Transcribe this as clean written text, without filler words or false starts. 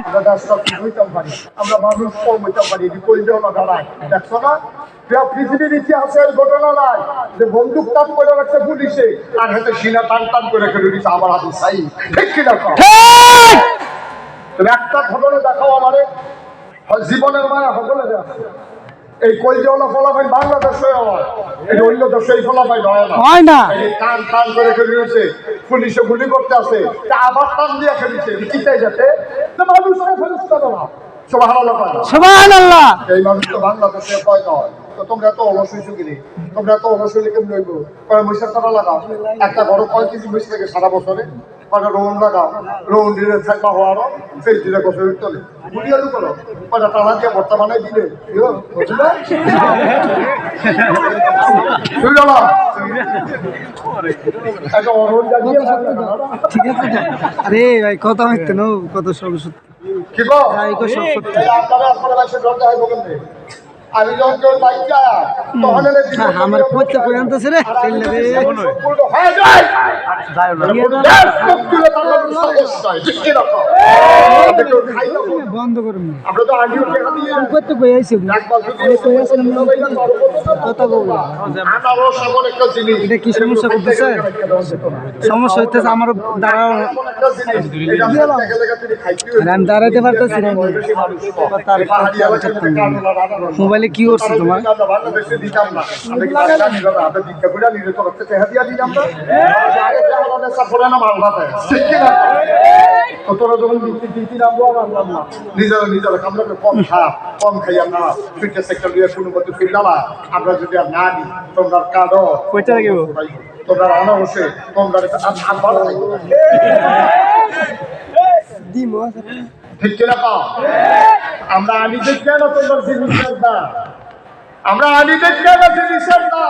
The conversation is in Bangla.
আমরা দেশটা কি হইতাম পারি, আমরা মানুষ কম হইতাম পারি, কইলেও না দাঁড়ায়। দেখছো না পৃথিবীর ইতিহাসে এই ঘটনা নাই যে বন্দুক টান করে রাখছে পুলিশে আর হাতে সিনা টান টান করে রেখে দিচ্ছে আমার হাতে সাই। ঠিক কিনা? তুমি একটা ঘটনা দেখাও আমারে, জীবনের মায়া সকলে দেখ। এই কইলেওনা ফলাফল বাংলাদেশে হয়, এই অন্য দেশে এই ফলাফল হয় না। এই টান টান করে রেখে দিয়েছে, পুলিশে গুলি করতে আসে, আবার টান দিয়ে খেলেছে কি চাই যাতে মানুষের ফেরস্তা দেওয়া। সুবহানাল্লাহ। এই মানুষ তো বাংলাদেশে হয় নয়। তো তোমরা এত অলস হইছো কি? তোমরা এত অলস হইলে কেমন হইব? মহিষের টাকা লাগাও, একটা বড় 35 মহিষ থেকে সারা বছরে কটা রোহন লাগাও, রোহন দিলে থাকবা হওয়ারও সেই দিলে বছরের তলে বুড়িয়ালু করো, কটা টানা দিয়ে ভর্তা বানাই দিলে ঠিক আছে। আরে ভাই কথা হইতে না, কত সব সত্যি। কি গো আমি যখন কেউ বাইক যায় তখন আমার পড়তে পর্যন্তছে রে বন্ধ করুন। করতে বইয়াইছি কথা বলবো। এটা কি সমস্যা করতেছে? সমস্যা হইতেছে আমার দাঁড়াও, আমি দাঁড়াইতে পারতেছি না। মোবাইলে কি করছো তোমার? কম খাই আমরা ফিটনেস সেক্টর দিয়ে কোনো মতো ফিরলাম। আমরা যদি আর না নিই তোমরা কাঁদো, তোমরা অনাবশ্যে তোমরা ঠিক কিনা পাও? আমরা আনিতে কেন তোমরা জিনিস না, আমরা আনিতে কেন জিনিস না।